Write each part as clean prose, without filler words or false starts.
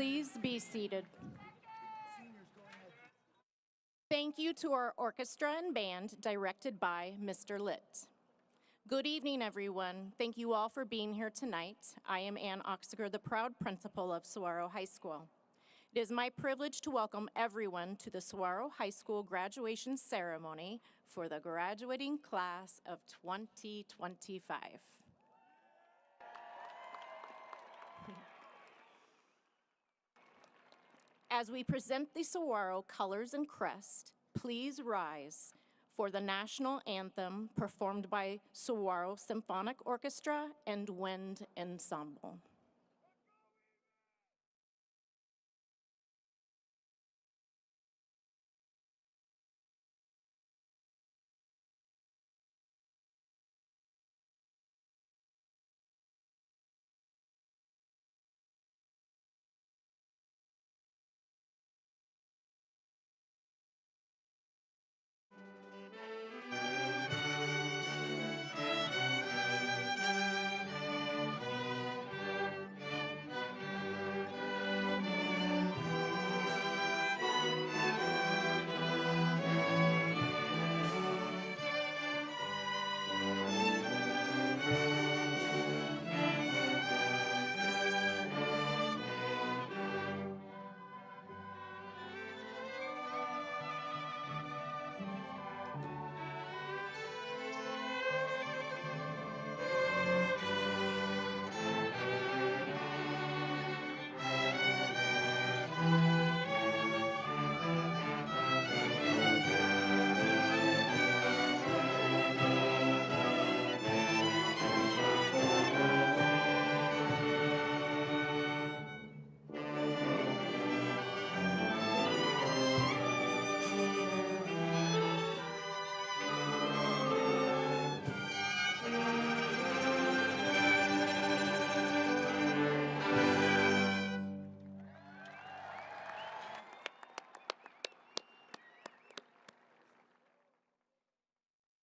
Please be seated. Thank you to our orchestra and band, directed by Mr. Litt. Good evening, everyone. Thank you all for being here tonight. I am Ann Oxiger, the proud principal of Saguaro High School. It is my privilege to welcome everyone to the Saguaro High School graduation ceremony for the graduating class of 2025. As we present the Saguaro colors and crest, please rise for the national anthem performed by Saguaro Symphonic Orchestra and Wind Ensemble.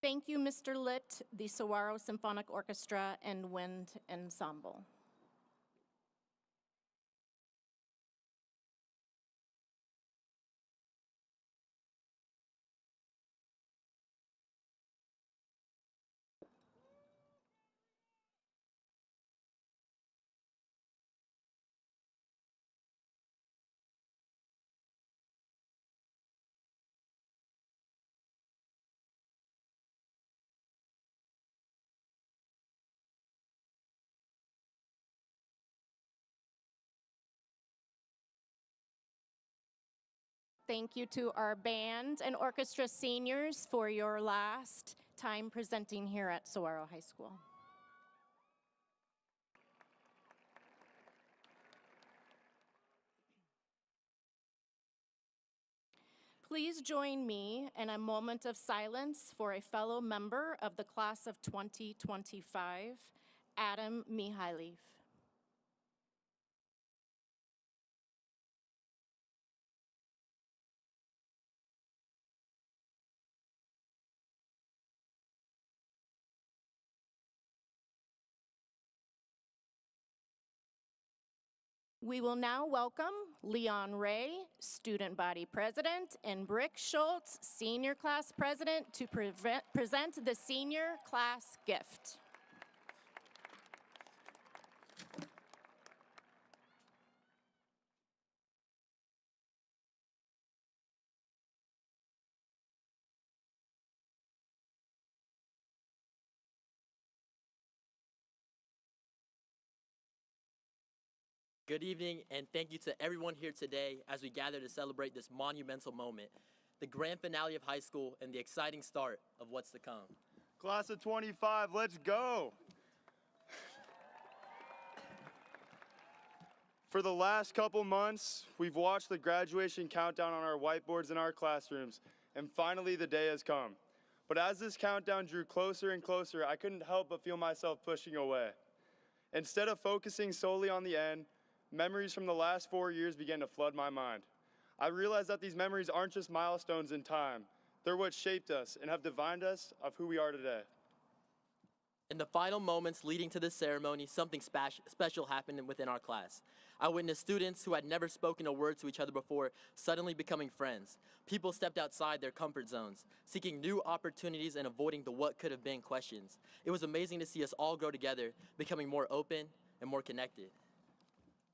Thank you, Mr. Litt, the Saguaro Symphonic Orchestra and Wind Ensemble. Thank you to our band and orchestra seniors for your last time presenting here at Saguaro High School. Please join me in a moment of silence for a fellow member of the class of 2025, Adam Mihailov. We will now welcome Leon Ray, Student Body President, and Brick Schultz, Senior Class President, to present the Senior Class Gift. Good evening, and thank you to everyone here today as we gather to celebrate this monumental moment, the grand finale of high school and the exciting start of what's to come. Class of 25, let's go! For the last couple months, we've watched the graduation countdown on our whiteboards in our classrooms, and finally the day has come. But as this countdown drew closer and closer, I couldn't help but feel myself pushing away. Instead of focusing solely on the end, memories from the last 4 years began to flood my mind. I realized that these memories aren't just milestones in time. They're what shaped us and have defined us of who we are today. In the final moments leading to this ceremony, something special happened within our class. I witnessed students who had never spoken a word to each other before suddenly becoming friends. People stepped outside their comfort zones, seeking new opportunities and avoiding the what could have been questions. It was amazing to see us all grow together, becoming more open and more connected.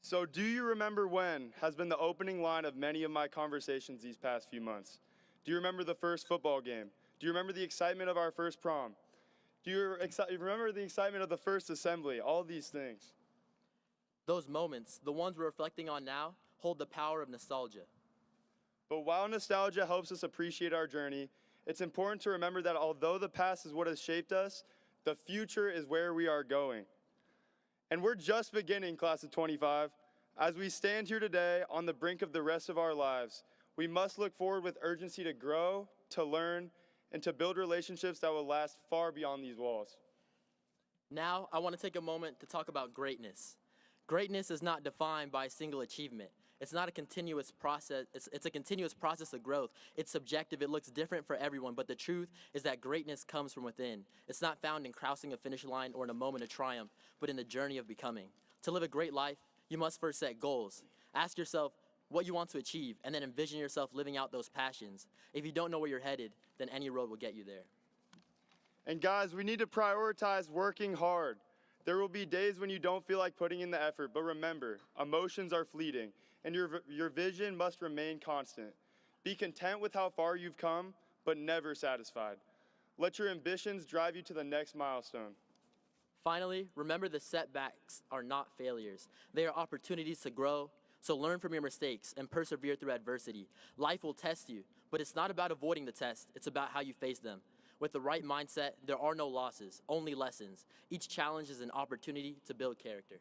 So do you remember when has been the opening line of many of my conversations these past few months? Do you remember the first football game? Do you remember the excitement of our first prom? Do you remember the excitement of the first assembly? All of these things. Those moments, the ones we're reflecting on now, hold the power of nostalgia. But while nostalgia helps us appreciate our journey, it's important to remember that although the past is what has shaped us, the future is where we are going. And we're just beginning, class of 25. As we stand here today on the brink of the rest of our lives, we must look forward with urgency to grow, to learn, and to build relationships that will last far beyond these walls. Now, I want to take a moment to talk about greatness. Greatness is not defined by a single achievement. It's not a continuous process. It's a continuous process of growth. It's subjective. It looks different for everyone, but the truth is that greatness comes from within. It's not found in crossing a finish line or in a moment of triumph, but in the journey of becoming. To live a great life, you must first set goals. Ask yourself what you want to achieve, and then envision yourself living out those passions. If you don't know where you're headed, then any road will get you there. And guys, we need to prioritize working hard. There will be days when you don't feel like putting in the effort, but remember, emotions are fleeting, and your vision must remain constant. Be content with how far you've come, but never satisfied. Let your ambitions drive you to the next milestone. Finally, remember the setbacks are not failures. They are opportunities to grow, so learn from your mistakes and persevere through adversity. Life will test you, but it's not about avoiding the test, it's about how you face them. With the right mindset, there are no losses, only lessons. Each challenge is an opportunity to build character.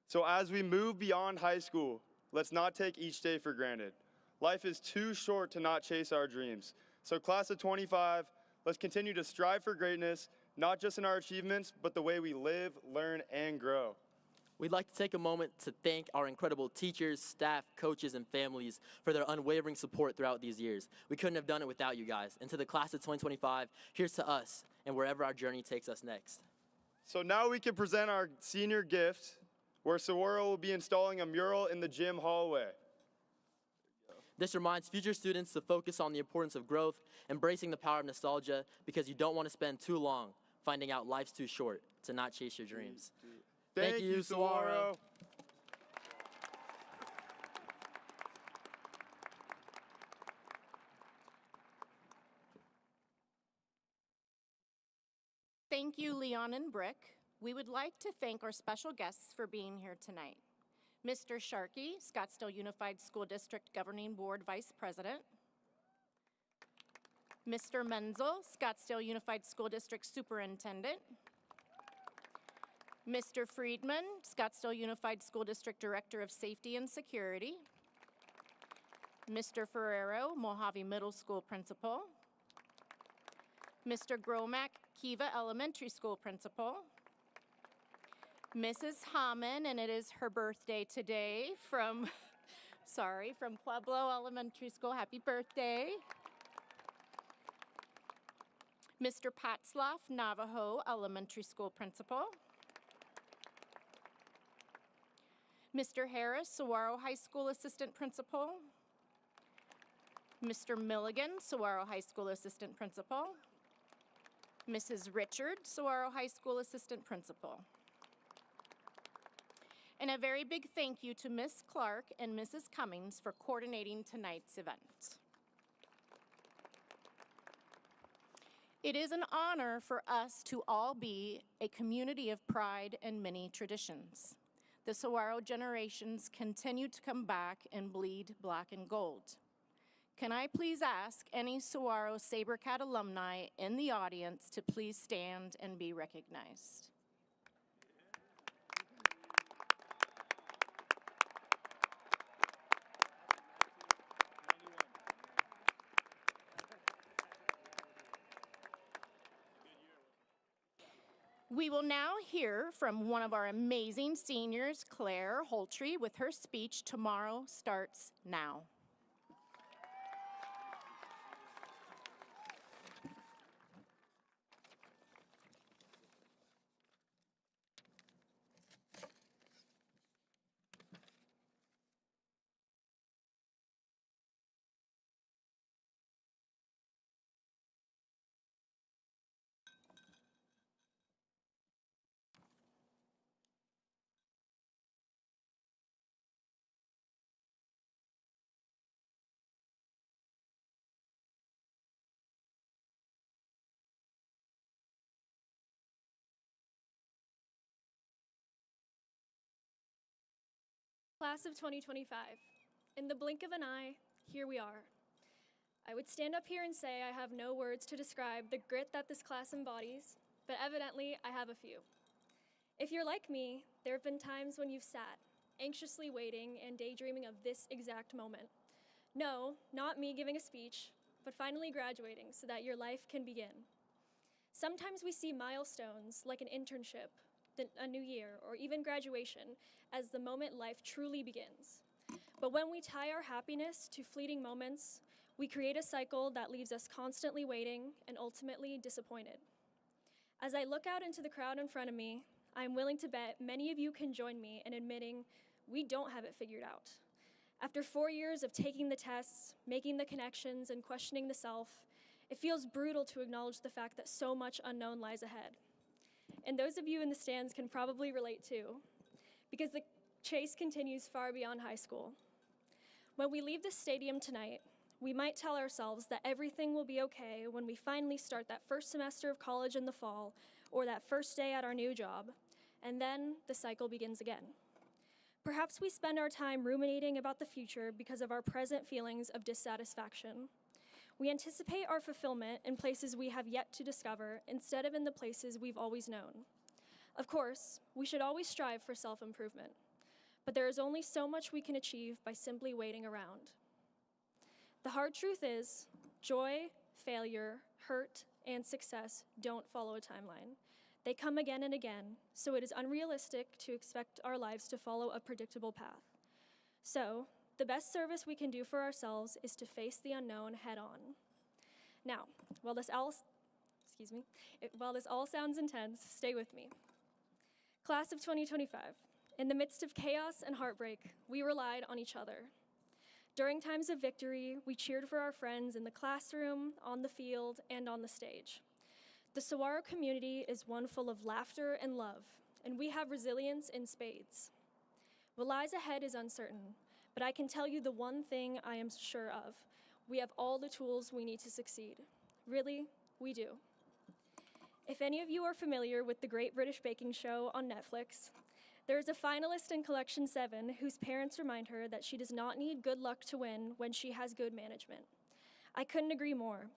So as we move beyond high school, let's not take each day for granted. Life is too short to not chase our dreams. So class of 25, let's continue to strive for greatness, not just in our achievements, but the way we live, learn, and grow. We'd like to take a moment to thank our incredible teachers, staff, coaches, and families for their unwavering support throughout these years. We couldn't have done it without you guys. And to the class of 2025, here's to us and wherever our journey takes us next. So now we can present our senior gift, where Saguaro will be installing a mural in the gym hallway. This reminds future students to focus on the importance of growth, embracing the power of nostalgia, because you don't want to spend too long finding out life's too short to not chase your dreams. Thank you, Saguaro. Thank you, Leon and Brick. We would like to thank our special guests for being here tonight. Mr. Sharkey, Scottsdale Unified School District Governing Board Vice President. Mr. Menzel, Scottsdale Unified School District Superintendent. Mr. Friedman, Scottsdale Unified School District Director of Safety and Security. Mr. Ferrero, Mojave Middle School Principal. Mr. Gromack, Kiva Elementary School Principal. Mrs. Hammond, and it is her birthday today from Pueblo Elementary School. Happy birthday. Mr. Patzloff, Navajo Elementary School Principal. Mr. Harris, Saguaro High School Assistant Principal. Mr. Milligan, Saguaro High School Assistant Principal. Mrs. Richard, Saguaro High School Assistant Principal. And a very big thank you to Ms. Clark and Mrs. Cummings for coordinating tonight's event. It is an honor for us to all be a community of pride and many traditions. The Saguaro generations continue to come back and bleed black and gold. Can I please ask any Saguaro SaberCat alumni in the audience to please stand and be recognized? We will now hear from one of our amazing seniors, Claire Holtree, with her speech, Tomorrow Starts Now. Class of 2025, in the blink of an eye, here we are. I would stand up here and say I have no words to describe the grit that this class embodies, but evidently I have a few. If you're like me, there have been times when you've sat, anxiously waiting and daydreaming of this exact moment. No, not me giving a speech, but finally graduating so that your life can begin. Sometimes we see milestones like an internship, a new year, or even graduation as the moment life truly begins. But when we tie our happiness to fleeting moments, we create a cycle that leaves us constantly waiting and ultimately disappointed. As I look out into the crowd in front of me, I'm willing to bet many of you can join me in admitting we don't have it figured out. After 4 years of taking the tests, making the connections, and questioning the self, it feels brutal to acknowledge the fact that so much unknown lies ahead. And those of you in the stands can probably relate too, because the chase continues far beyond high school. When we leave this stadium tonight, we might tell ourselves that everything will be okay when we finally start that first semester of college in the fall, or that first day at our new job, and then the cycle begins again. Perhaps we spend our time ruminating about the future because of our present feelings of dissatisfaction. We anticipate our fulfillment in places we have yet to discover instead of in the places we've always known. Of course, we should always strive for self-improvement, but there is only so much we can achieve by simply waiting around. The hard truth is, joy, failure, hurt, and success don't follow a timeline. They come again and again, so it is unrealistic to expect our lives to follow a predictable path. So, the best service we can do for ourselves is to face the unknown head on. Now, while this all sounds intense, stay with me. Class of 2025, in the midst of chaos and heartbreak, we relied on each other. During times of victory, we cheered for our friends in the classroom, on the field, and on the stage. The Saguaro community is one full of laughter and love, and we have resilience in spades. What lies ahead is uncertain, but I can tell you the one thing I am sure of. We have all the tools we need to succeed. Really, we do. If any of you are familiar with the Great British Baking Show on Netflix, there is a finalist in Collection 7 whose parents remind her that she does not need good luck to win when she has good management. I couldn't agree more.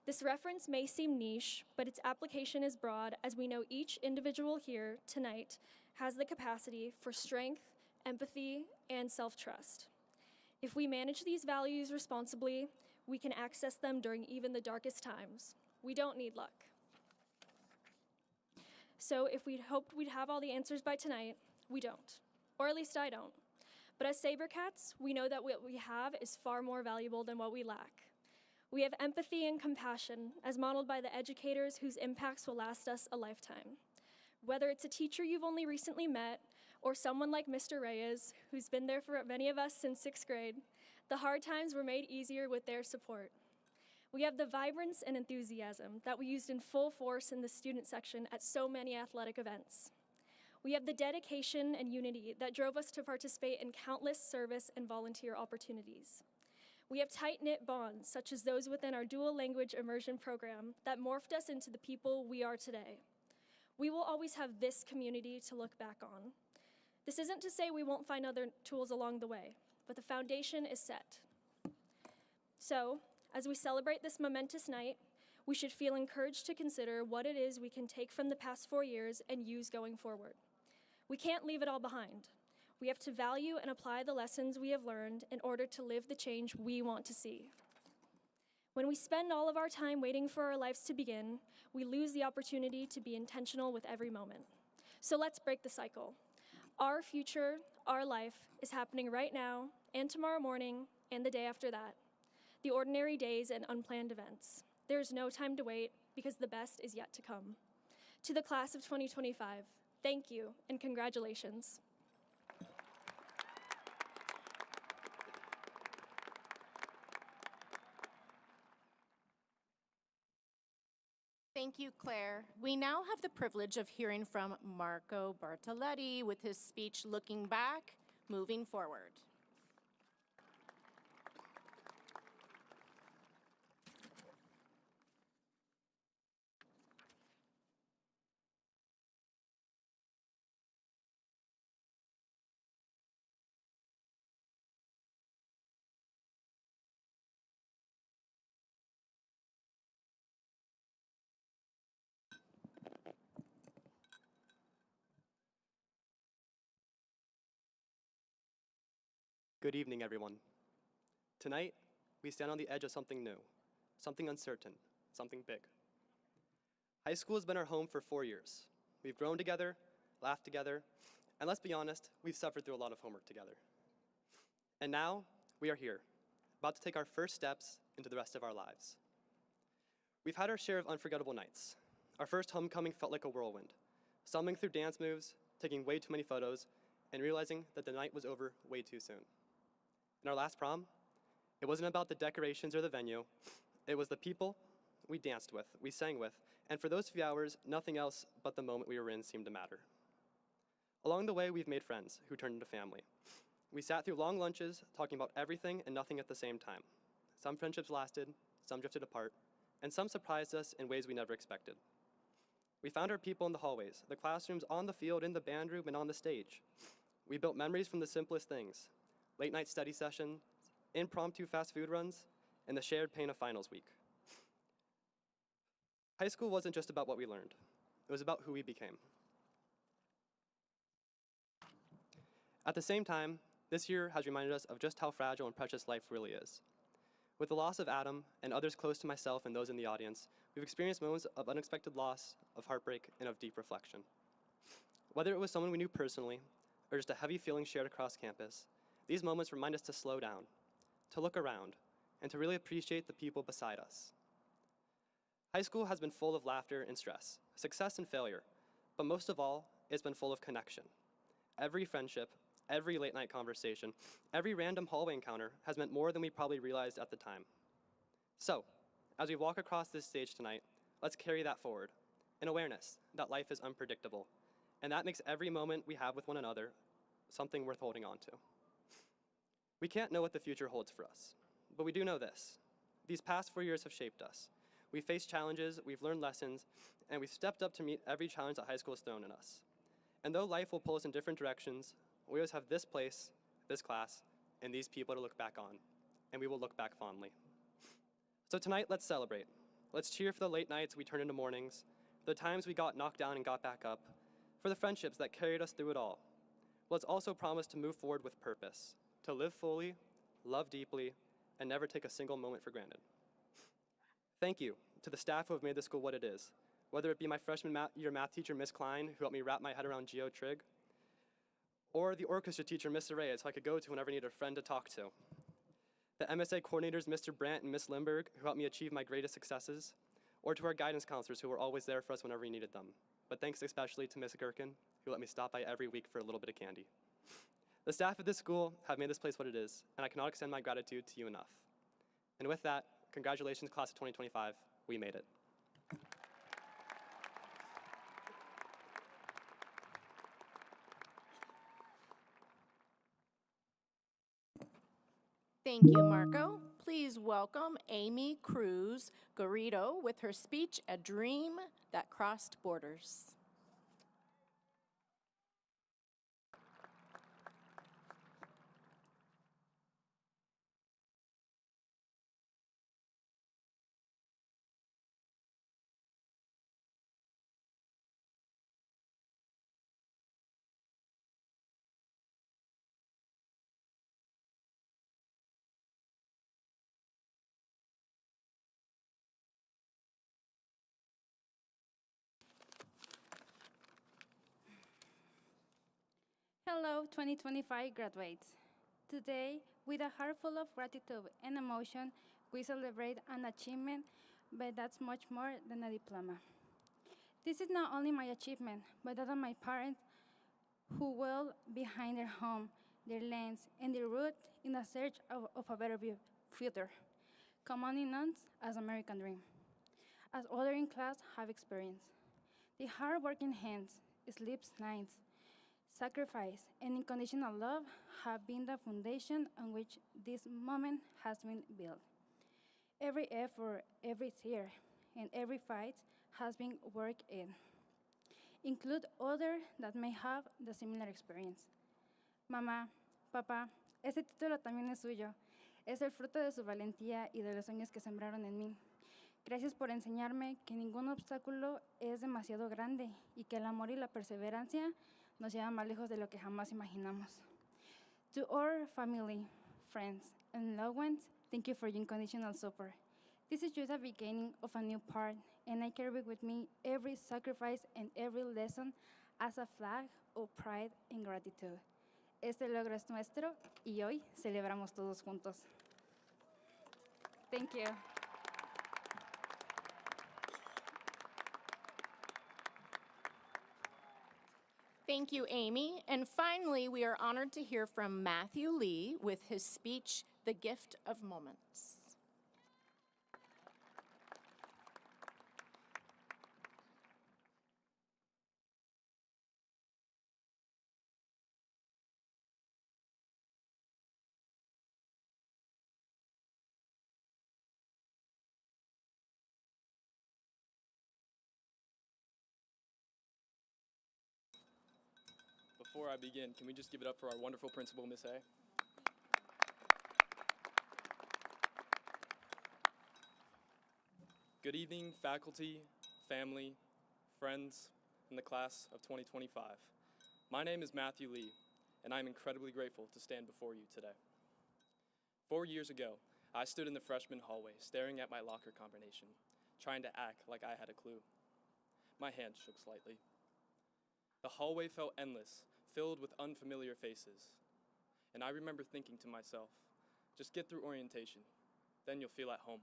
This reference may seem niche, but its application is broad, as we know each individual here tonight has the capacity for strength, empathy, and self-trust. If we manage these values responsibly, we can access them during even the darkest times. We don't need luck. So if we'd hoped we'd have all the answers by tonight, we don't, or at least I don't. But as Sabercats, we know that what we have is far more valuable than what we lack. We have empathy and compassion, as modeled by the educators whose impacts will last us a lifetime. Whether it's a teacher you've only recently met, or someone like Mr. Reyes, who's been there for many of us since 6th grade, the hard times were made easier with their support. We have the vibrance and enthusiasm that we used in full force in the student section at so many athletic events. We have the dedication and unity that drove us to participate in countless service and volunteer opportunities. We have tight-knit bonds, such as those within our dual language immersion program, that morphed us into the people we are today. We will always have this community to look back on. This isn't to say we won't find other tools along the way, but the foundation is set. So, as we celebrate this momentous night, we should feel encouraged to consider what it is we can take from the past 4 years and use going forward. We can't leave it all behind. We have to value and apply the lessons we have learned in order to live the change we want to see. When we spend all of our time waiting for our lives to begin, we lose the opportunity to be intentional with every moment. So let's break the cycle. Our future, our life, is happening right now, and tomorrow morning, and the day after that. The ordinary days and unplanned events. There is no time to wait, because the best is yet to come. To the class of 2025, thank you and congratulations. Thank you, Claire. We now have the privilege of hearing from Marco Bartoletti with his speech, Looking Back, Moving Forward. Good evening, everyone. Tonight, we stand on the edge of something new, something uncertain, something big. High school has been our home for 4 years. We've grown together, laughed together, and let's be honest, we've suffered through a lot of homework together. And now, we are here, about to take our first steps into the rest of our lives. We've had our share of unforgettable nights. Our first homecoming felt like a whirlwind, stumbling through dance moves, taking way too many photos, and realizing that the night was over way too soon. And our last prom, it wasn't about the decorations or the venue, it was the people we danced with, we sang with, and for those few hours, nothing else but the moment we were in seemed to matter. Along the way, we've made friends who turned into family. We sat through long lunches, talking about everything and nothing at the same time. Some friendships lasted, some drifted apart, and some surprised us in ways we never expected. We found our people in the hallways, the classrooms, on the field, in the band room, and on the stage. We built memories from the simplest things: late night study sessions, impromptu fast food runs, and the shared pain of finals week. High school wasn't just about what we learned. It was about who we became. At the same time, this year has reminded us of just how fragile and precious life really is. With the loss of Adam and others close to myself and those in the audience, we've experienced moments of unexpected loss, of heartbreak, and of deep reflection. Whether it was someone we knew personally, or just a heavy feeling shared across campus, these moments remind us to slow down, to look around, and to really appreciate the people beside us. High school has been full of laughter and stress, success and failure, but most of all, it's been full of connection. Every friendship, every late night conversation, every random hallway encounter has meant more than we probably realized at the time. So, as we walk across this stage tonight, let's carry that forward, an awareness that life is unpredictable, and that makes every moment we have with one another something worth holding on to. We can't know what the future holds for us, but we do know this: these past 4 years have shaped us. We've faced challenges, we've learned lessons, and we've stepped up to meet every challenge that high school has thrown at us. And though life will pull us in different directions, we always have this place, this class, and these people to look back on, and we will look back fondly. So tonight, let's celebrate. Let's cheer for the late nights we turned into mornings, the times we got knocked down and got back up, for the friendships that carried us through it all. Let's also promise to move forward with purpose, to live fully, love deeply, and never take a single moment for granted. Thank you to the staff who have made this school what it is, whether it be my freshman year math teacher, Miss Klein, who helped me wrap my head around Geo Trig, or the orchestra teacher, Miss Araya, so I could go to whenever I needed a friend to talk to. The MSA coordinators, Mr. Brandt and Miss Lindberg, who helped me achieve my greatest successes, or to our guidance counselors who were always there for us whenever we needed them. But thanks especially to Miss Gherkin, who let me stop by every week for a little bit of candy. The staff at this school have made this place what it is, and I cannot extend my gratitude to you enough. And with that, congratulations, class of 2025, we made it. Thank you, Marco. Please welcome Amy Cruz Garrido with her speech, A Dream That Crossed Borders. Hello, 2025 graduates. Today, with a heart full of gratitude and emotion, we celebrate an achievement, but that's much more than a diploma. This is not only my achievement, but that of my parents who will behind their home, their lands, and their root in a search of a better future, commonly known as American Dream, as others in class have experienced. The hard-working hands, sleepless nights, sacrifice, and unconditional love have been the foundation on which this moment has been built. Every effort, every tear, and every fight has been worked in. Include others that may have the similar experience. Mamá, papá, este título también es suyo. Es el fruto de su valentía y de los sueños que sembraron en mí. Gracias por enseñarme que ningún obstáculo es demasiado grande y que el amor y la perseverancia nos llevan más lejos de lo que jamás imaginamos. To our family, friends, and loved ones, thank you for your unconditional support. This is just the beginning of a new part, and I carry with me every sacrifice and every lesson as a flag of pride and gratitude. Este logro es nuestro y hoy celebramos todos juntos. Thank you. Thank you, Amy. And finally, we are honored to hear from Matthew Lee with his speech, The Gift of Moments. Before I begin, can we just give it up for our wonderful principal, Miss A? Good evening, faculty, family, friends, and the class of 2025. My name is Matthew Lee, and I'm incredibly grateful to stand before you today. 4 years ago, I stood in the freshman hallway staring at my locker combination, trying to act like I had a clue. My hand shook slightly. The hallway felt endless, filled with unfamiliar faces. And I remember thinking to myself, just get through orientation, then you'll feel at home.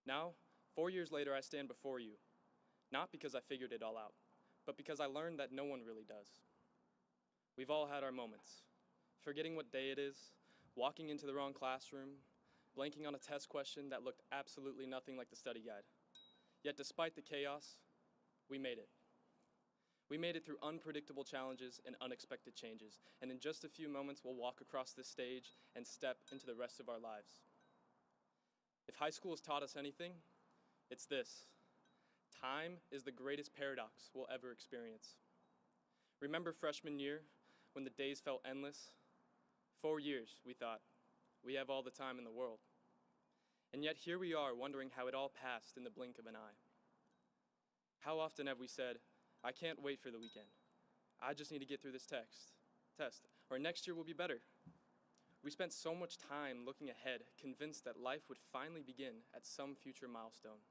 Now, 4 years later, I stand before you, not because I figured it all out, but because I learned that no one really does. We've all had our moments, forgetting what day it is, walking into the wrong classroom, blanking on a test question that looked absolutely nothing like the study guide. Yet despite the chaos, we made it. We made it through unpredictable challenges and unexpected changes, and in just a few moments, we'll walk across this stage and step into the rest of our lives. If high school has taught us anything, it's this: time is the greatest paradox we'll ever experience. Remember freshman year, when the days felt endless? 4 years, we thought, we have all the time in the world. And yet here we are wondering how it all passed in the blink of an eye. How often have we said, I can't wait for the weekend. I just need to get through this test, or next year will be better. We spent so much time looking ahead, convinced that life would finally begin at some future milestone.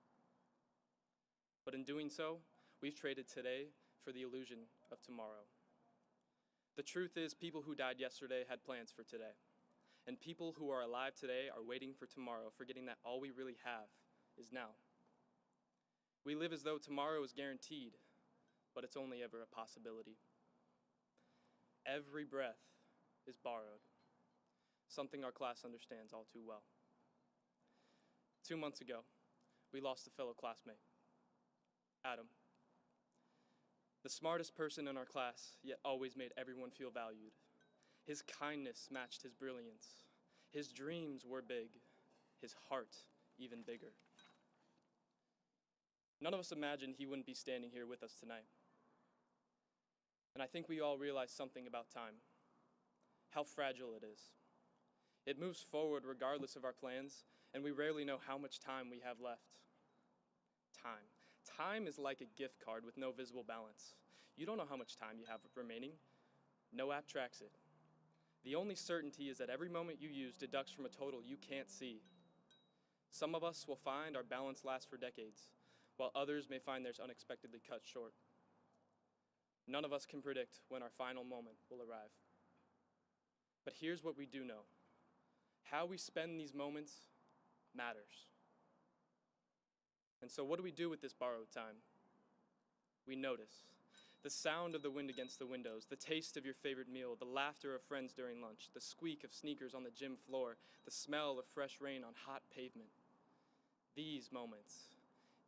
But in doing so, we've traded today for the illusion of tomorrow. The truth is, people who died yesterday had plans for today. And people who are alive today are waiting for tomorrow, forgetting that all we really have is now. We live as though tomorrow is guaranteed, but it's only ever a possibility. Every breath is borrowed, something our class understands all too well. 2 months ago, we lost a fellow classmate, Adam. The smartest person in our class, yet always made everyone feel valued. His kindness matched his brilliance. His dreams were big, his heart even bigger. None of us imagined he wouldn't be standing here with us tonight. And I think we all realize something about time, how fragile it is. It moves forward regardless of our plans, and we rarely know how much time we have left. Time. Time is like a gift card with no visible balance. You don't know how much time you have remaining. No app tracks it. The only certainty is that every moment you use deducts from a total you can't see. Some of us will find our balance lasts for decades, while others may find theirs unexpectedly cut short. None of us can predict when our final moment will arrive. But here's what we do know. How we spend these moments matters. And so what do we do with this borrowed time? We notice. The sound of the wind against the windows, the taste of your favorite meal, the laughter of friends during lunch, the squeak of sneakers on the gym floor, the smell of fresh rain on hot pavement. These moments,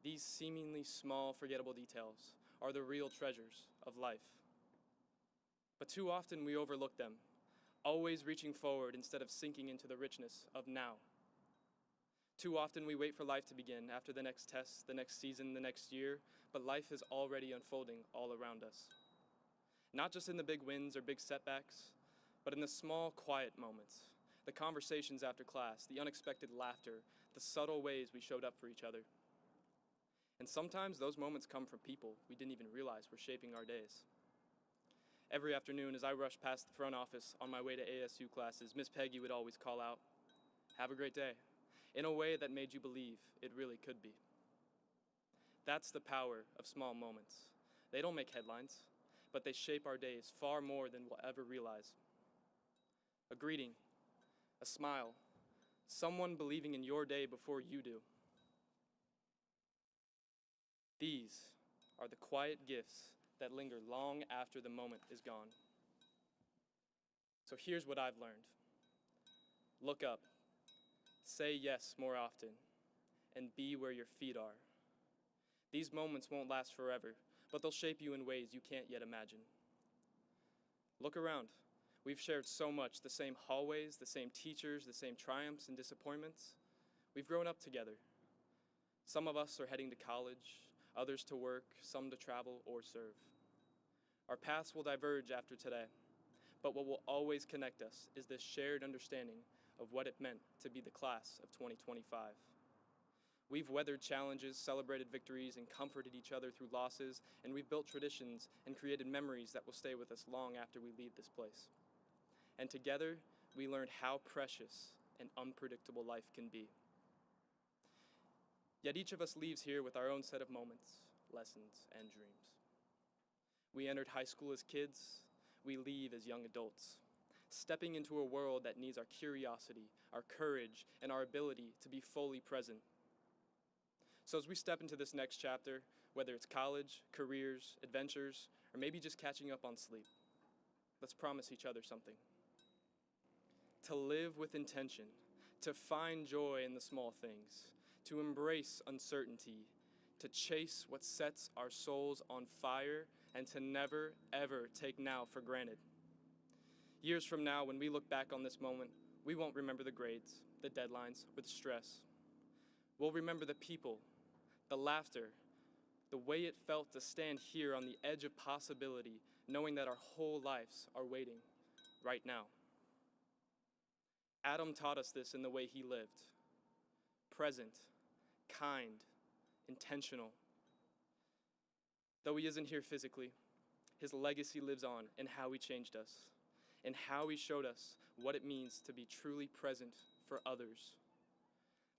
these seemingly small, forgettable details, are the real treasures of life. But too often we overlook them, always reaching forward instead of sinking into the richness of now. Too often we wait for life to begin after the next test, the next season, the next year, but life is already unfolding all around us. Not just in the big wins or big setbacks, but in the small, quiet moments, the conversations after class, the unexpected laughter, the subtle ways we showed up for each other. And sometimes those moments come from people we didn't even realize were shaping our days. Every afternoon as I rushed past the front office on my way to ASU classes, Miss Peggy would always call out, "Have a great day," in a way that made you believe it really could be. That's the power of small moments. They don't make headlines, but they shape our days far more than we'll ever realize. A greeting, a smile, someone believing in your day before you do. These are the quiet gifts that linger long after the moment is gone. So here's what I've learned. Look up, say yes more often, and be where your feet are. These moments won't last forever, but they'll shape you in ways you can't yet imagine. Look around. We've shared so much, the same hallways, the same teachers, the same triumphs and disappointments. We've grown up together. Some of us are heading to college, others to work, some to travel or serve. Our paths will diverge after today, but what will always connect us is this shared understanding of what it meant to be the class of 2025. We've weathered challenges, celebrated victories, and comforted each other through losses, and we've built traditions and created memories that will stay with us long after we leave this place. And together, we learned how precious and unpredictable life can be. Yet each of us leaves here with our own set of moments, lessons, and dreams. We entered high school as kids, we leave as young adults, stepping into a world that needs our curiosity, our courage, and our ability to be fully present. So as we step into this next chapter, whether it's college, careers, adventures, or maybe just catching up on sleep, let's promise each other something. To live with intention, to find joy in the small things, to embrace uncertainty, to chase what sets our souls on fire, and to never, ever take now for granted. Years from now, when we look back on this moment, we won't remember the grades, the deadlines, or the stress. We'll remember the people, the laughter, the way it felt to stand here on the edge of possibility, knowing that our whole lives are waiting right now. Adam taught us this in the way he lived. Present, kind, intentional. Though he isn't here physically, his legacy lives on in how he changed us, in how he showed us what it means to be truly present for others.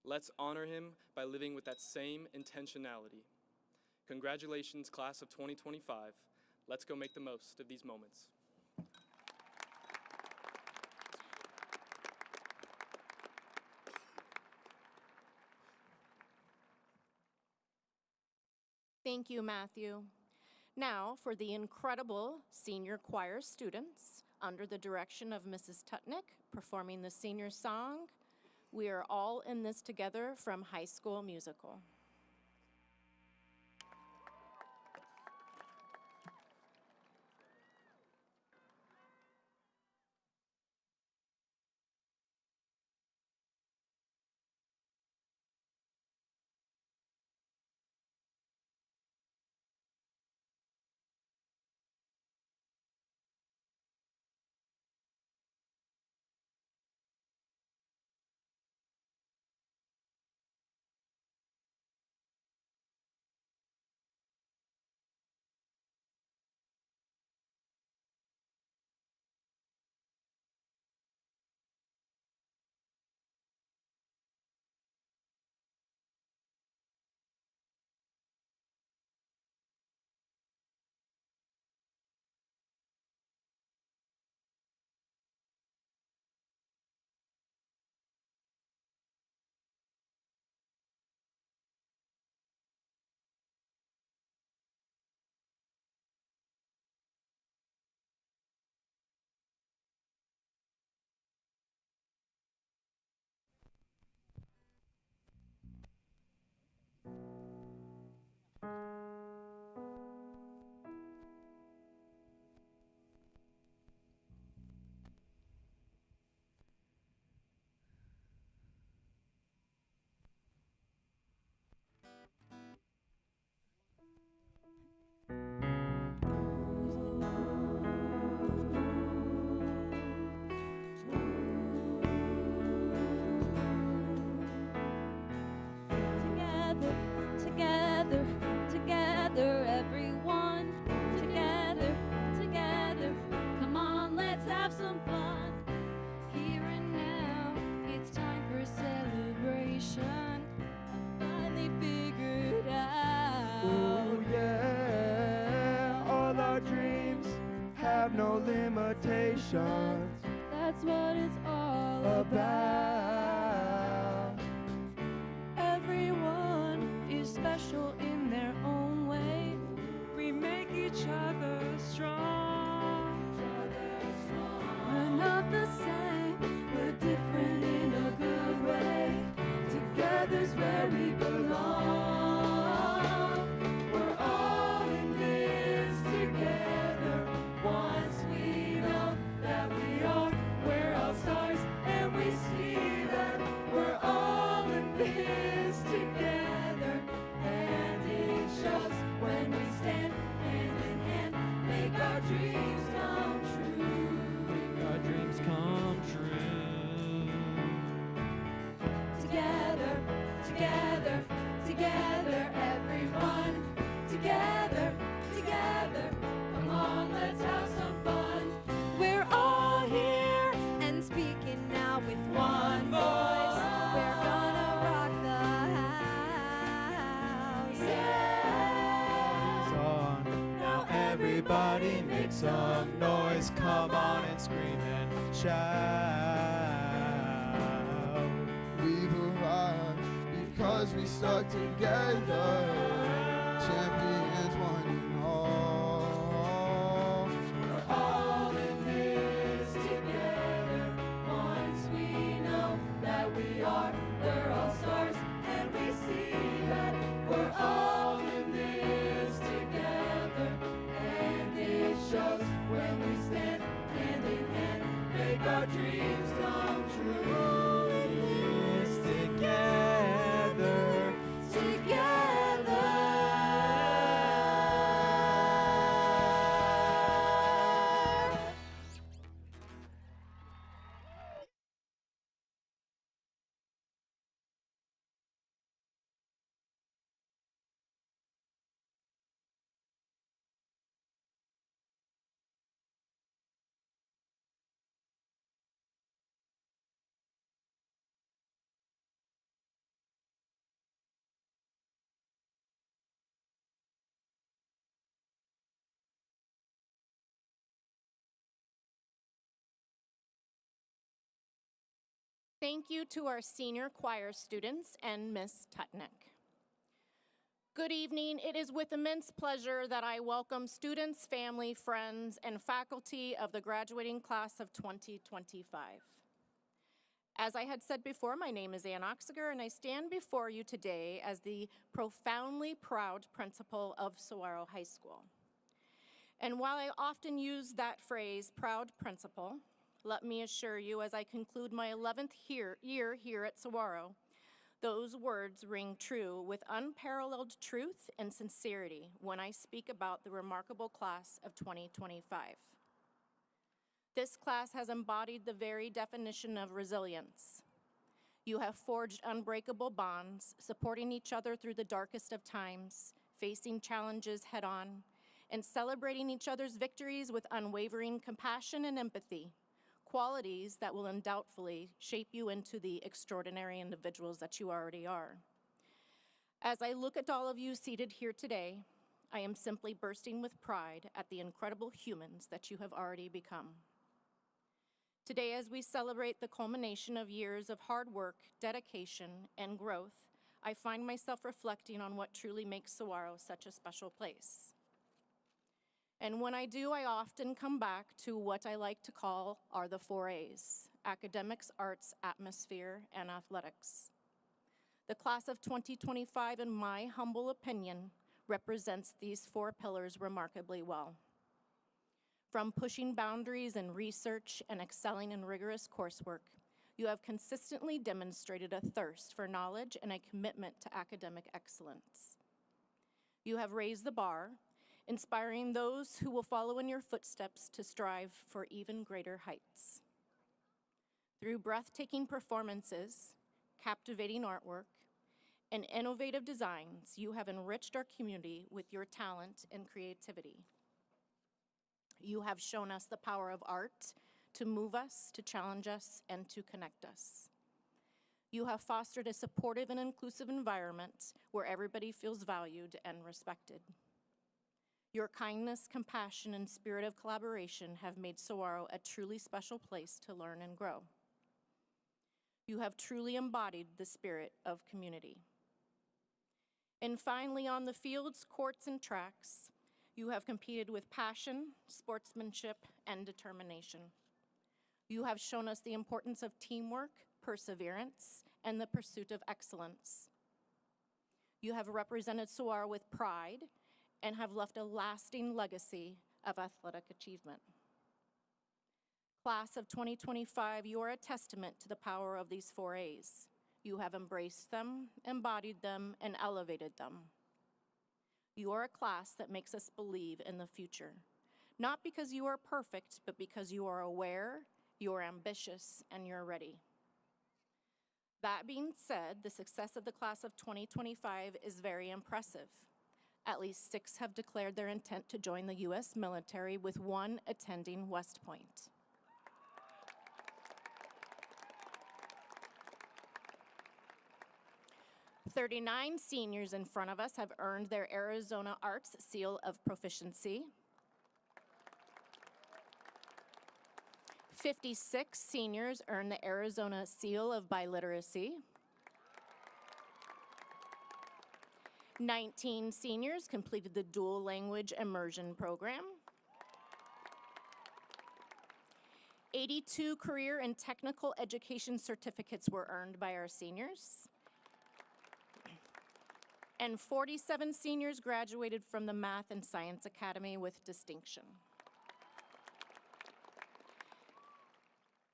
Let's honor him by living with that same intentionality. Congratulations, class of 2025. Let's go make the most of these moments. Thank you, Matthew. Now, for the incredible senior choir students, under the direction of Mrs. Tutnick, performing the senior song, "We Are All in This Together" from High School Musical. generations. That's what it's all About Everyone is special in their own way. We make each other strong. We're not the same, we're different in a good way. Together's where we belong. We're all in this together. Once we know that we are, we're all stars, and we see that we're all in this together. And it shows when we stand hand in hand, make our dreams come true. Our dreams come true. Together, together, together, everyone. Together, together, come on, let's have some fun. We're all here and speaking now with one voice. We're gonna rock the house. Yeah. on. Now everybody make some noise. Come on and scream and shout. We've arrived because we stuck together. Champions one and all. We're all in this together. Once we know that we are, we're all stars, and we see that we're all in this together. And it shows when we stand hand in hand, make our dreams come true. All in this Together. together. Thank you to our senior choir students and Miss Tutnick. Good evening. It is with immense pleasure that I welcome students, family, friends, and faculty of the graduating class of 2025. As I had said before, my name is Ann Oxiger, and I stand before you today as the profoundly proud principal of Saguaro High School. And while I often use that phrase, proud principal, let me assure you, as I conclude my 11th year here at Saguaro, those words ring true with unparalleled truth and sincerity when I speak about the remarkable class of 2025. This class has embodied the very definition of resilience. You have forged unbreakable bonds, supporting each other through the darkest of times, facing challenges head-on, and celebrating each other's victories with unwavering compassion and empathy, qualities that will undoubtedly shape you into the extraordinary individuals that you already are. As I look at all of you seated here today, I am simply bursting with pride at the incredible humans that you have already become. Today, as we celebrate the culmination of years of hard work, dedication, and growth, I find myself reflecting on what truly makes Saguaro such a special place. And when I do, I often come back to what I like to call are the 4 A's: academics, arts, atmosphere, and athletics. The class of 2025, in my humble opinion, represents these 4 pillars remarkably well. From pushing boundaries in research and excelling in rigorous coursework, you have consistently demonstrated a thirst for knowledge and a commitment to academic excellence. You have raised the bar, inspiring those who will follow in your footsteps to strive for even greater heights. Through breathtaking performances, captivating artwork, and innovative designs, you have enriched our community with your talent and creativity. You have shown us the power of art to move us, to challenge us, and to connect us. You have fostered a supportive and inclusive environment where everybody feels valued and respected. Your kindness, compassion, and spirit of collaboration have made Saguaro a truly special place to learn and grow. You have truly embodied the spirit of community. And finally, on the fields, courts, and tracks, you have competed with passion, sportsmanship, and determination. You have shown us the importance of teamwork, perseverance, and the pursuit of excellence. You have represented Saguaro with pride and have left a lasting legacy of athletic achievement. Class of 2025, you are a testament to the power of these 4 A's. You have embraced them, embodied them, and elevated them. You are a class that makes us believe in the future, not because you are perfect, but because you are aware, you are ambitious, and you're ready. That being said, the success of the class of 2025 is very impressive. At least 6 have declared their intent to join the U.S. military, with 1 attending West Point. "39 seniors in front of us have earned their Arizona Arts Seal of Proficiency. 56 seniors earned the Arizona Seal of Biliteracy. 19 seniors completed the Dual Language Immersion Program. 82 career and technical education certificates were earned by our seniors. And 47 seniors graduated from the Math and Science Academy with distinction.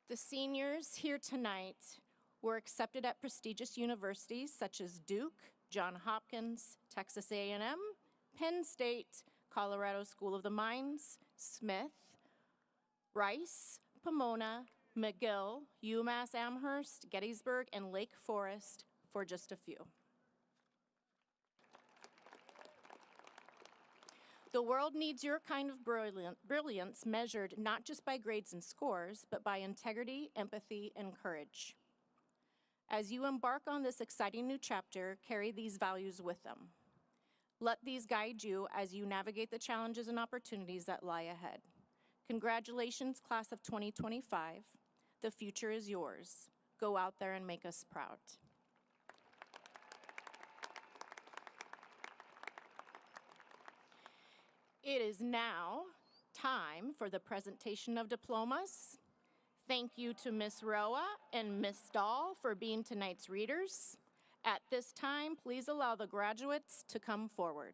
The seniors here tonight were accepted at prestigious universities such as Duke, Johns Hopkins, Texas A&M, Penn State, Colorado School of the Mines, Smith, Rice, Pomona, McGill, UMass Amherst, Gettysburg, and Lake Forest, for just a few. The world needs your kind of brilliance measured not just by grades and scores, but by integrity, empathy, and courage. As you embark on this exciting new chapter, carry these values with them. Let these guide you as you navigate the challenges and opportunities that lie ahead. Congratulations, class of 2025. The future is yours. Go out there and make us proud. It is now time for the presentation of diplomas. Thank you to Ms. Roa and Ms. Dahl for being tonight's readers. At this time, please allow the graduates to come forward.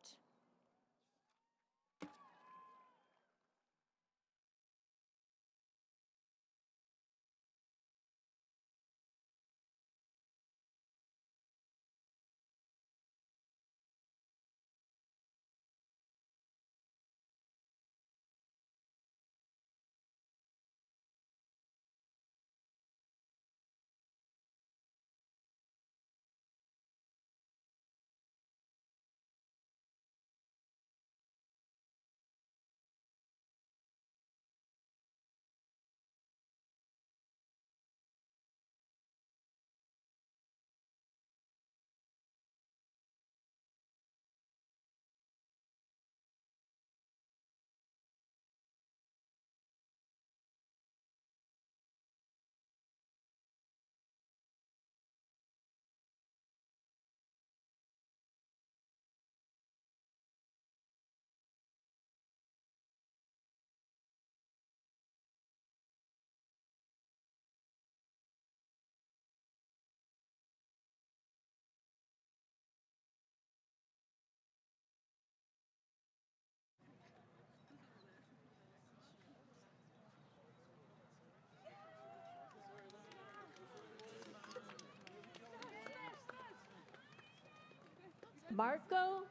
Marco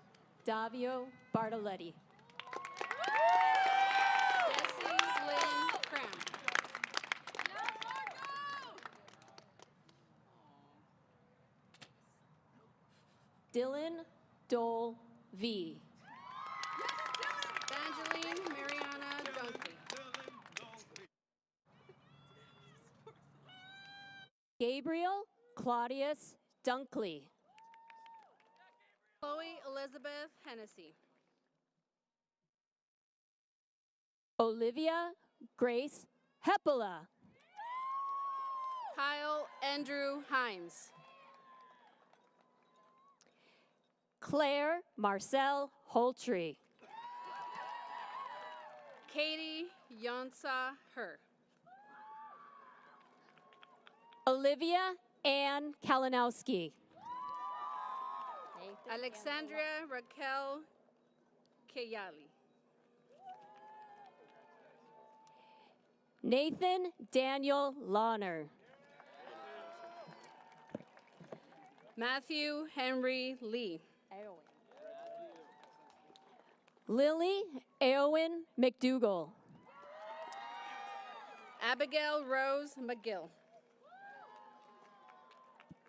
Davio Bartoletti. Jesse Lynn Cram. Dylan Dole V. Evangeline Mariana Dunkley. Gabriel Claudius Dunkley. Chloe Elizabeth Hennessy. Olivia Grace Hepola. Kyle Andrew Himes. Claire Marcel Holtree. Katie Yonsa Her. Olivia Ann Kalinowski. Alexandria Raquel Kayali. Nathan Daniel Lawner. Matthew Henry Lee. Lily Eowyn McDougall. Abigail Rose McGill.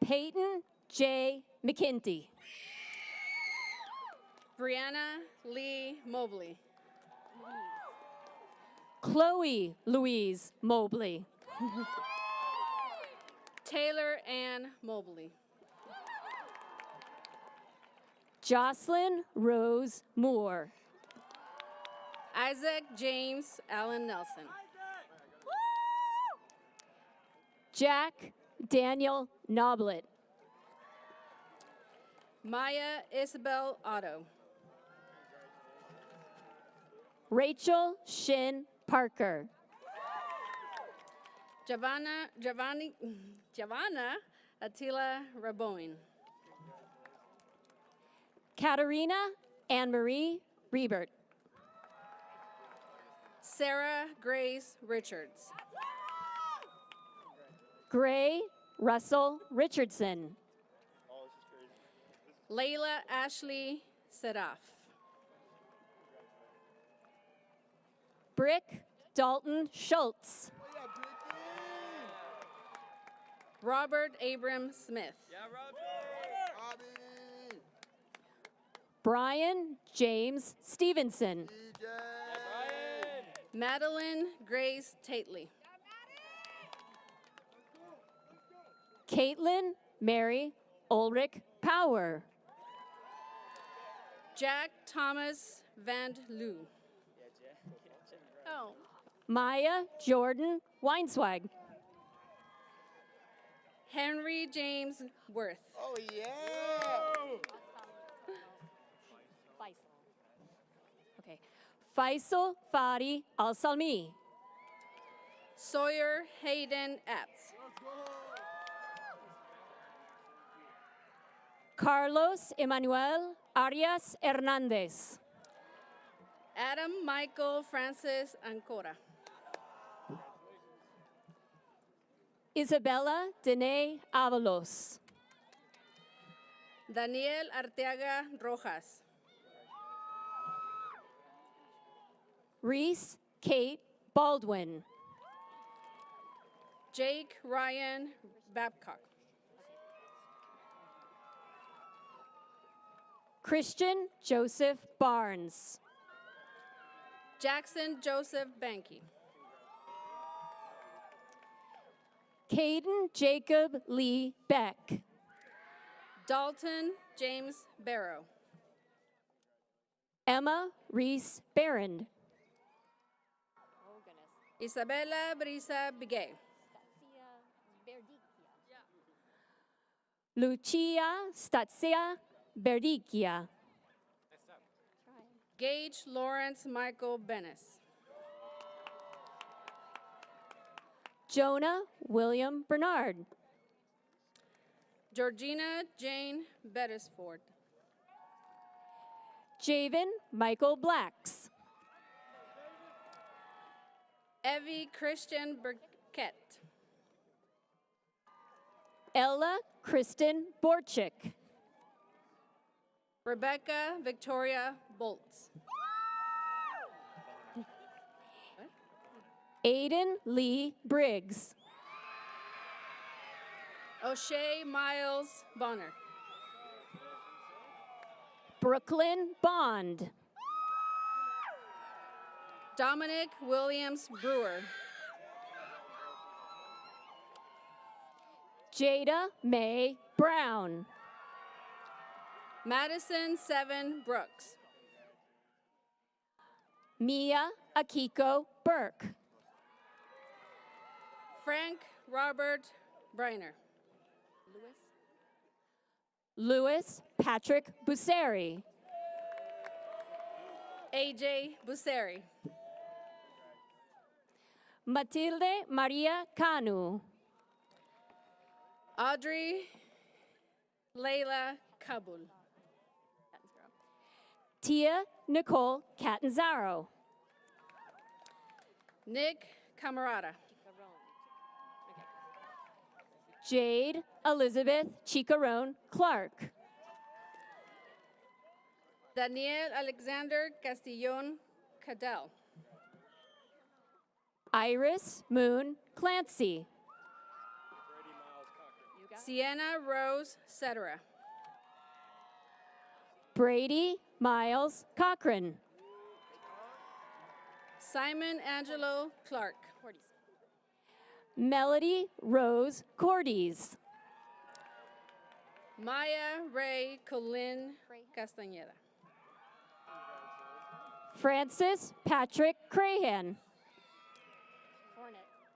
Peyton J. McKinty. Brianna Lee Mobley. Chloe Louise Mobley. Taylor Ann Mobley. Jocelyn Rose Moore. Isaac James Allen Nelson. Jack Daniel Noblet. Maya Isabel Otto. Rachel Shin Parker. Giovanna Attila Raboin. Katarina Anne-Marie Rebert. Sarah Grace Richards. Gray Russell Richardson. Layla Ashley Seraf. Brick Dalton Schultz. Robert Abram Smith. Brian James Stevenson. Madeline Grace Tately. Caitlin Mary Ulrich Power. Jack Thomas Van Loo. Oh. Maya Jordan Weinswag. Henry James Worth. Oh, yeah. Okay. Faisal Fadi Al-Salmi. Sawyer Hayden Epps. Carlos Emmanuel Arias Hernandez. Adam Michael Francis Ancora. Isabella Dene Avalos. Daniel Arteaga Rojas. Reese Kate Baldwin. Jake Ryan Babcock. Christian Joseph Barnes. Jackson Joseph Banky. Caden Jacob Lee Beck. Dalton James Barrow. Emma Reese Barron. Isabella Brisa Bigay. Lucia Statsia Berdikia. Gage Lawrence Michael Bennis. Jonah William Bernard. Georgina Jane Bettisford. Javen Michael Blacks. Evie Christian Burkett. Ella Kristen Borchik. Rebecca Victoria Bolts. Aiden Lee Briggs. O'Shea Miles Bonner. Brooklyn Bond. Dominic Williams Brewer. Jada May Brown. Madison Seven Brooks. Mia Akiko Burke. Frank Robert Briner. Louis Patrick Busseri. AJ Busseri. Matilde Maria Kanu. Audrey Leila Kabul. Tia Nicole Catanzaro. Nick Camarada. Jade Elizabeth Chicarone Clark. Daniel Alexander Castillon Cadell. Iris Moon Clancy. Sienna Rose Cetera. Brady Miles Cochran. Simon Angelo Clark. Melody Rose Cordes. Maya Ray Colin Castañeda. Francis Patrick Crahan.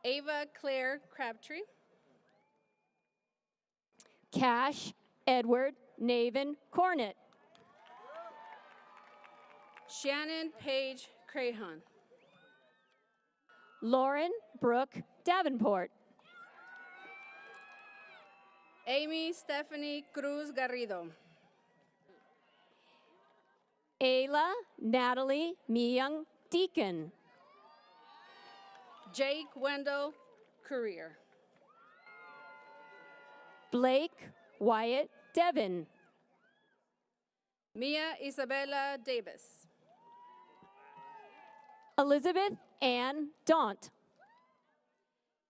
Ava Claire Crabtree. Cash Edward Navin Cornett. Shannon Page Crahan. Lauren Brooke Davenport. Amy Stephanie Cruz Garrido. Ayla Natalie Myung Deacon. Jake Wendell Courier. Blake Wyatt Devon. Mia Isabella Davis. Elizabeth Ann Daunt.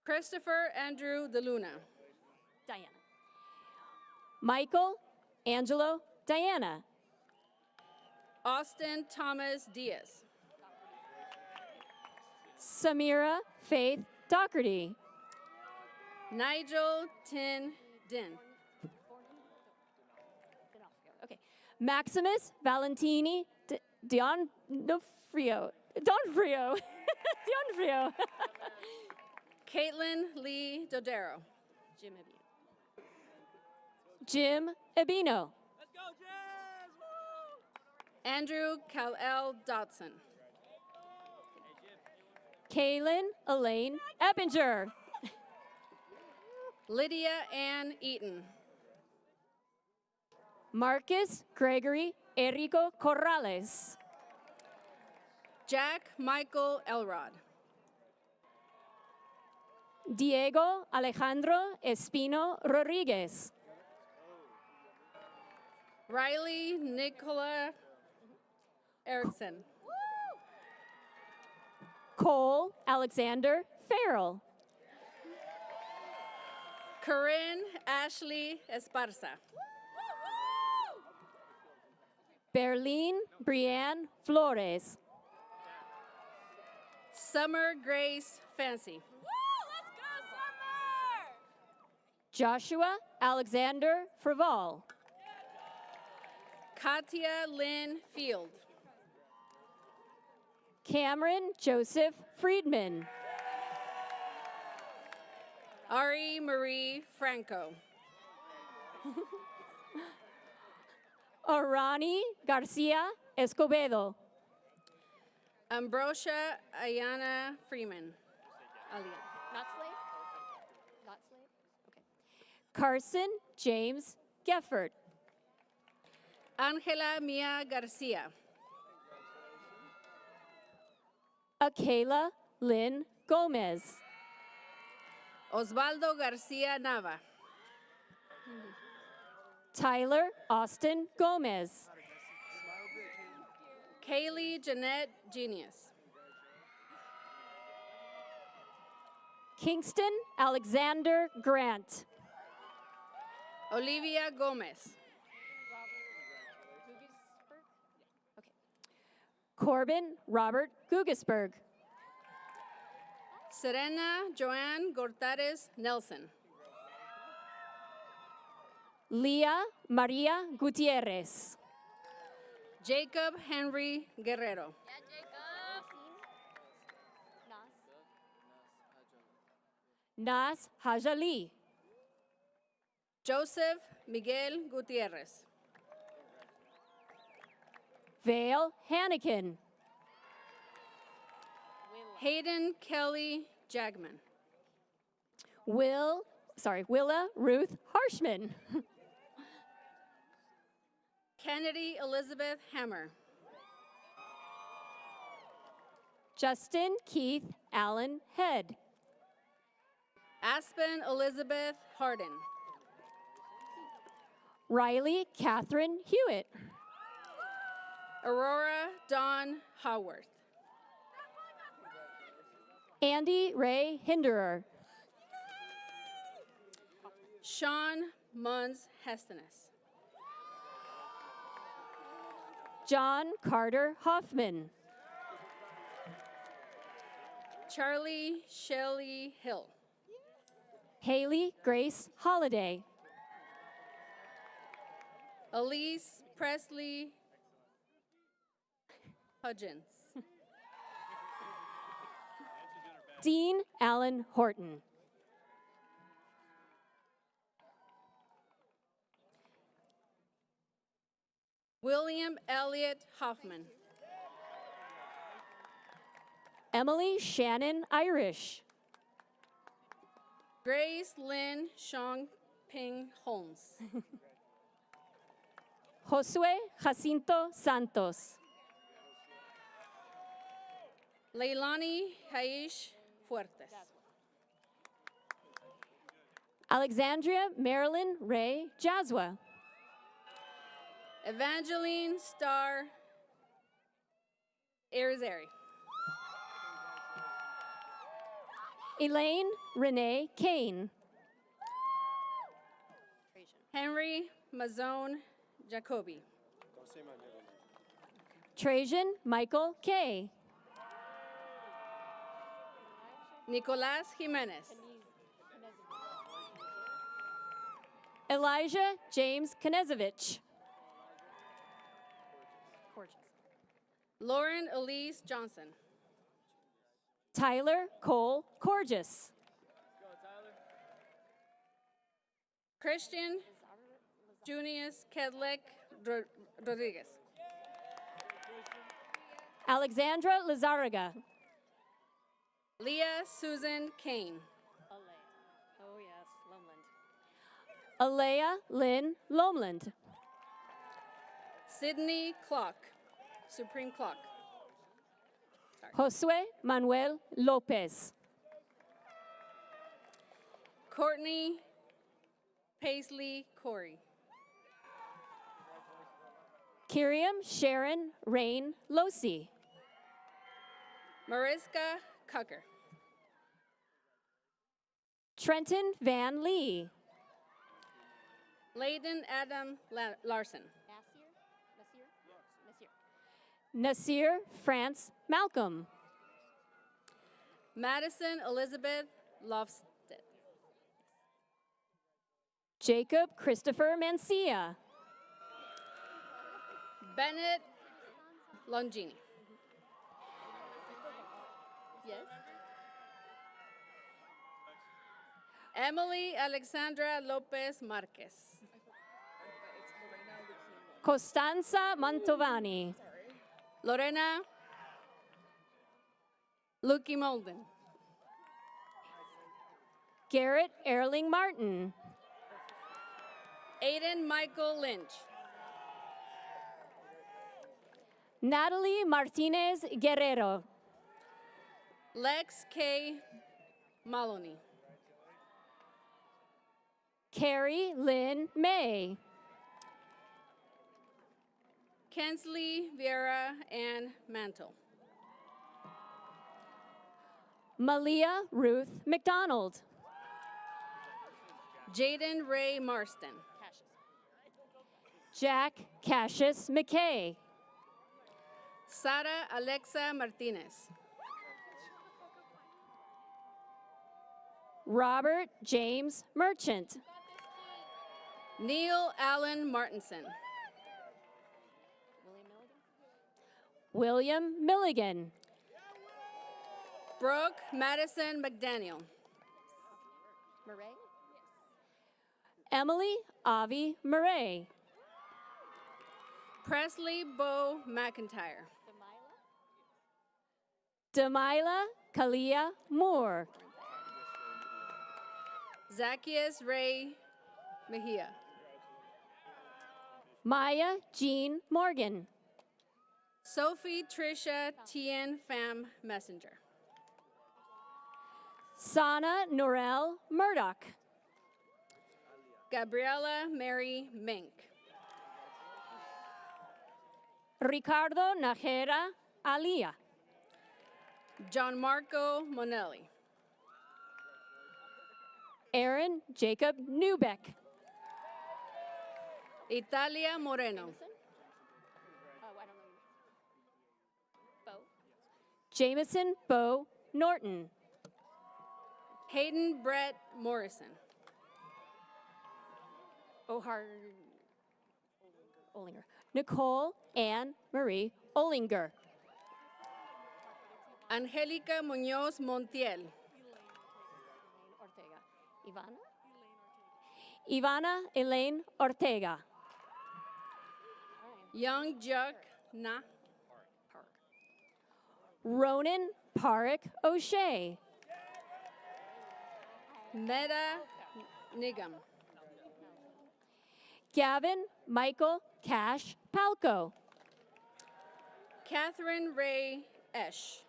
Christopher Andrew DeLuna. Diana. Michael Angelo Diana. Austin Thomas Diaz. Samira Faith Doherty. Nigel Tin Din. Okay. Maximus Valentini Donfrio. Donfrio. Donfrio. Caitlin Lee Dodero. Jim Ebino. Andrew Cal-El Dotson. Kaylin Elaine Eppinger. Lydia Ann Eaton. Marcus Gregory Enrico Corrales. Jack Michael Elrod. Diego Alejandro Espino Rodriguez. Riley Nicola Erickson. Cole Alexander Farrell. Corinne Ashley Esparza. Berlin Brianne Flores. Summer Grace Fancy. Joshua Alexander Frival. Katia Lynn Field. Cameron Joseph Friedman. Ari Marie Franco. Arani Garcia Escobedo. Ambrosia Ayana Freeman. Not slave? Not slave? Okay. Carson James Geffert. Angela Mia Garcia. Akela Lynn Gomez. Osvaldo Garcia Nava. Tyler Austin Gomez. Kaylee Jeanette Genius. Kingston Alexander Grant. Olivia Gomez. Corbin Robert Gugesberg. Serena Joanne Gortares Nelson. Leah Maria Gutierrez. Jacob Henry Guerrero. Nas Hajali. Joseph Miguel Gutierrez. Vale Hannikin. Hayden Kelly Jagman. Willa Ruth Harshman. Kennedy Elizabeth Hammer. Justin Keith Allen Head. Aspen Elizabeth Harden. Riley Catherine Hewitt. Aurora Dawn Howarth. Andy Ray Hinderer. Sean Munns Hestenes. John Carter Hoffman. Charlie Shelley Hill. Haley Grace Holiday. Elise Presley Hudgens. Dean Allen Horton. William Elliott Hoffman. Emily Shannon Irish. Grace Lynn Shong Ping Holmes. Josue Jacinto Santos. Leilani Haish Fuertes. Alexandria Marilyn Ray Jazwa. Evangeline Star Irizarry. Elaine Renee Kane. Henry Mazone Jacoby. Trajan Michael Kay. Nicolas Jimenez. Elijah James Knezovich. Lauren Elise Johnson. Tyler Cole Corgis. Christian Junius Kedlek Rodriguez. Alexandra Lizarraga. Leah Susan Kane. Oh yes, Lomland. Alea Lynn Lomland. Sydney Clock. Supreme Clock. Josue Manuel Lopez. Courtney Paisley Corey. Kiriam Sharon Rain Losi. Mariska Cucker. Trenton Van Lee. Layden Adam Larson. Nasir France Malcolm. Madison Elizabeth Lofstead. Jacob Christopher Mancia. Bennett Longini. Yes. Emily Alexandra Lopez Marquez. Costanza Mantovani. Lorena Lucky Molden. Garrett Erling Martin. Aiden Michael Lynch. Natalie Martinez Guerrero. Lex K. Maloney. Carrie Lynn May. Kensley Vieira and Mantle. Malia Ruth McDonald. Jaden Ray Marston. Jack Cassius McKay. Sara Alexa Martinez. Robert James Merchant. Neil Allen Martinson. William Milligan. Brooke Madison McDaniel. Murray. Emily Avi Murray. Presley Bo McIntyre. Demila Kalia Moore. Zacchaeus Ray Mejia. Maya Jean Morgan. Sophie Tricia Tien Pham Messenger. Sana Norel Murdoch. Gabriela Mary Mink. Ricardo Najera Alia. John Marco Monelli. Aaron Jacob Newbeck. Italia Moreno. Jameson Bo Norton. Hayden Brett Morrison. Olinger. Nicole Ann Marie Olinger. Angelica Muñoz Montiel. Ivana Elaine Ortega. Young Juk Na. Ronan Parik O'Shea. Meta Nigam. Gavin Michael Cash Palco. Catherine Ray Esch.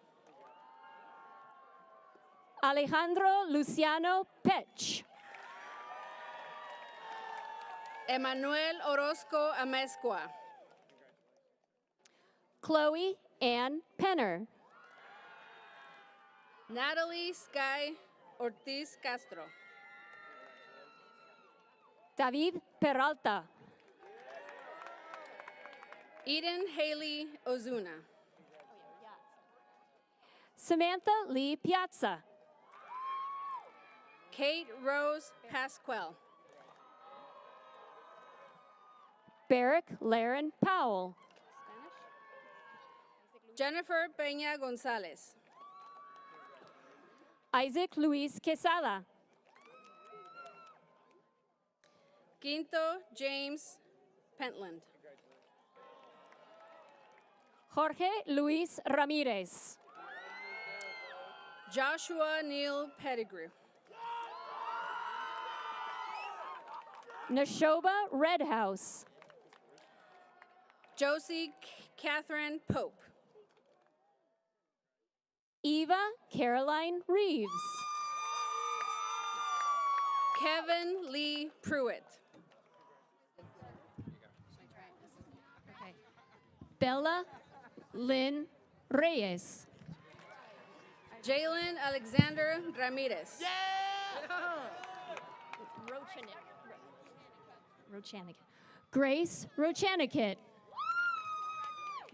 Alejandro Luciano Pech. Emmanuel Orozco Amezcua. Chloe Ann Penner. Natalie Sky Ortiz Castro. David Peralta. Eden Haley Ozuna. Samantha Lee Piazza. Kate Rose Pasquale. Barrick Laren Powell. Jennifer Peña Gonzalez. Isaac Luis Quesada. Quinto James Pentland. Jorge Luis Ramirez. Joshua Neal Pettigrew. Nashoba Redhouse. Josie Catherine Pope. Eva Caroline Reeves. Kevin Lee Pruitt. Bella Lynn Reyes. Jalen Alexander Ramirez. Rochanicet. Grace Rochanicet.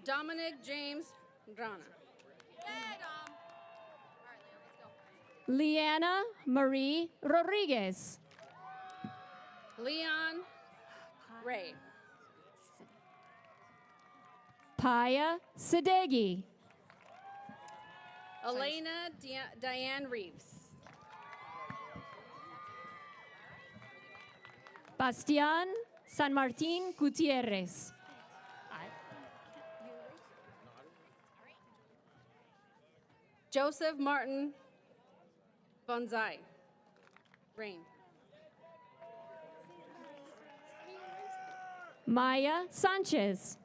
Dominic James Rana. Leanna Marie Rodriguez. Leon Ray. Paya Sadegi. Elena Diane Reeves. Bastian San Martin Gutierrez. Joseph Martin Bonsai. Rain. Maya Sanchez.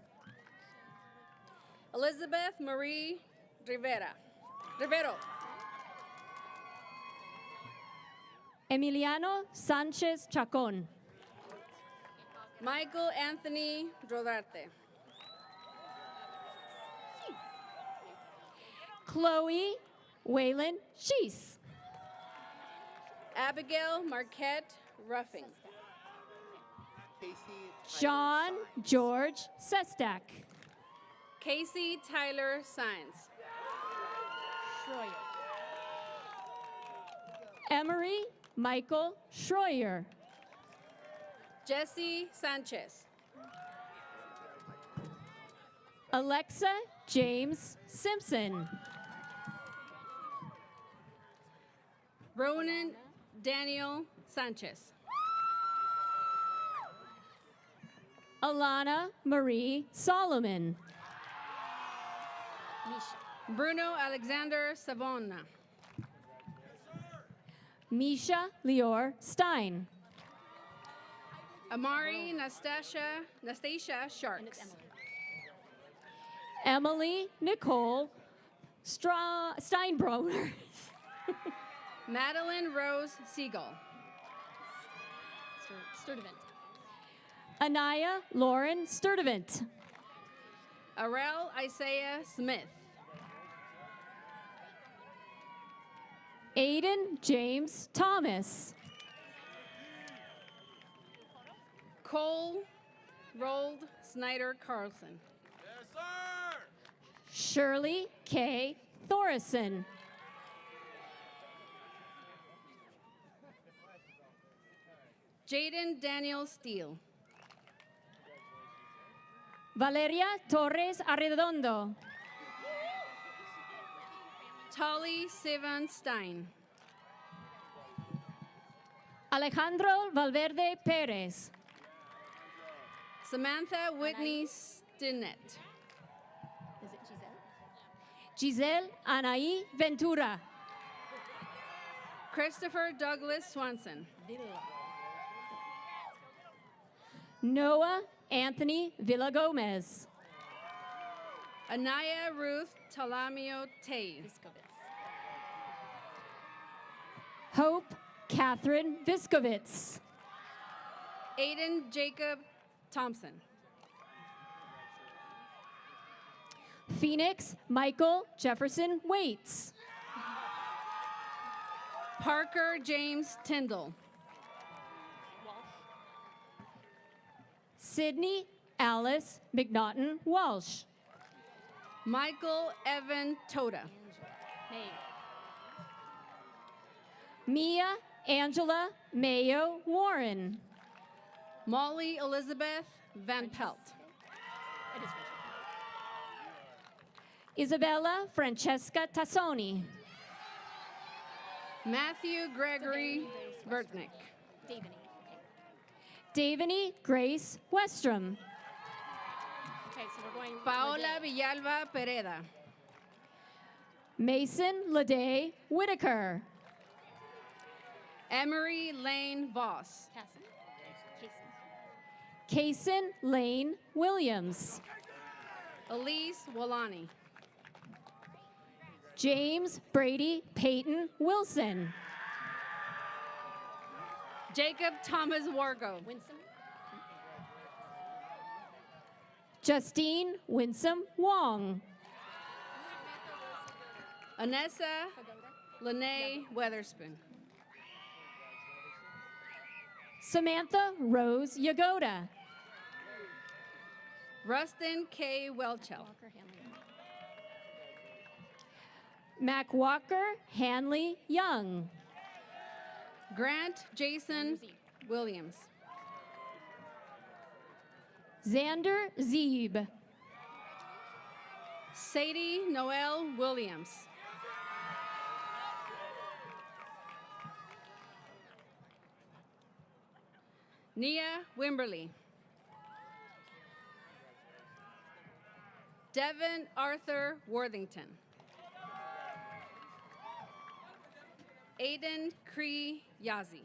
Elizabeth Marie Rivero. Emiliano Sanchez Chacon. Michael Anthony Rodarte. Chloe Waylon Shees. Abigail Marquette Ruffing. John George Sestak. Casey Tyler Sines. Emery Michael Schroyer. Jesse Sanchez. Alexa James Simpson. Daniel Sanchez. Alana Marie Solomon. Bruno Alexander Savona. Misha Lior Stein. Amari Nastasia Sharks. Emily Nicole Steinbroner. Madeline Rose Siegel. Sturdivant. Anaya Lauren Sturdivant. Arel Isaiah Smith. Aiden James Thomas. Cole Rold Snyder Carlson. Shirley K. Thorison. Jaden Daniel Steele. Valeria Torres Arredondo. Tali Sivan Stein. Alejandro Valverde Perez. Samantha Whitney Stinnett. Is it Giselle? Giselle Anaí Ventura. Christopher Douglas Swanson. Noah Anthony Villagomez. Anaya Ruth Talamio Tay. Hope Catherine Viskovitz. Aiden Jacob Thompson. Phoenix Michael Jefferson Waits. Parker James Tyndall. Sydney Alice McNaughton Walsh. Michael Evan Toda. Mia Angela Mayo Warren. Molly Elizabeth Van Pelt. Isabella Francesca Tassoni. Matthew Gregory Burtnick. Davany Grace Westrom. Okay, so we're going. Paola Villalba Pereda. Mason Lede Whitaker. Emery Lane Voss. Kaysen Lane Williams. Elise Walani. James Brady Peyton Wilson. Jacob Thomas Wargo. Winsome. Justine Winsome Wong. Anessa Lene Weatherspoon. Samantha Rose Yagoda. Rustin K. Welchel. Mac Walker Hanley Young. Grant Jason Williams. Xander Zeeb. Sadie Noel Williams. Nia Wimberly. Devin Arthur Worthington. Aiden Cree Yazi.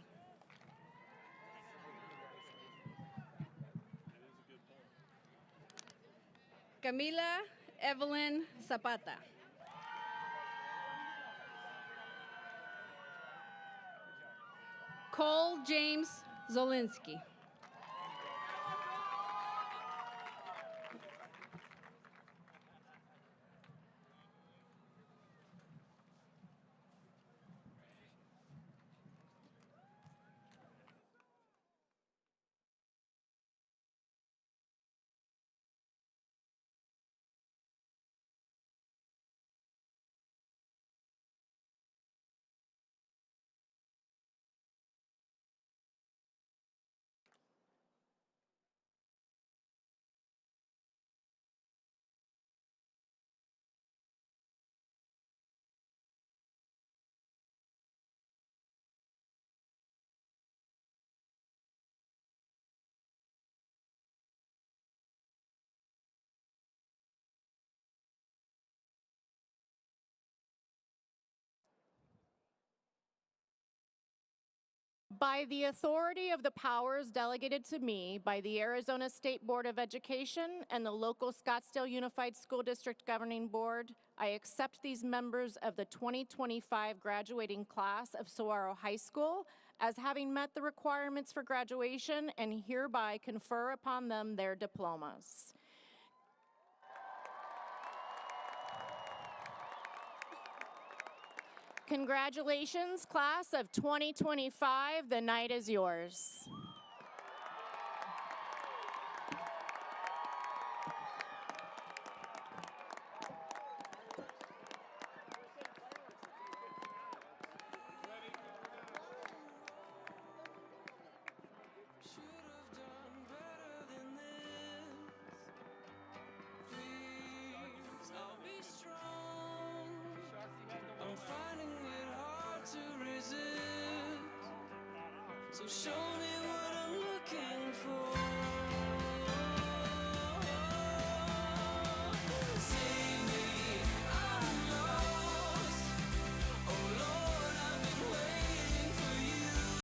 Camila Evelyn Zapata. Cole James Zolinsky. By the authority of the powers delegated to me by the Arizona State Board of Education and the local Scottsdale Unified School District Governing Board, I accept these members of the 2025 graduating class of Saguaro High School as having met the requirements for graduation and hereby confer upon them their diplomas. Congratulations, class of 2025. The night is yours. I'm finding it hard to resist. So show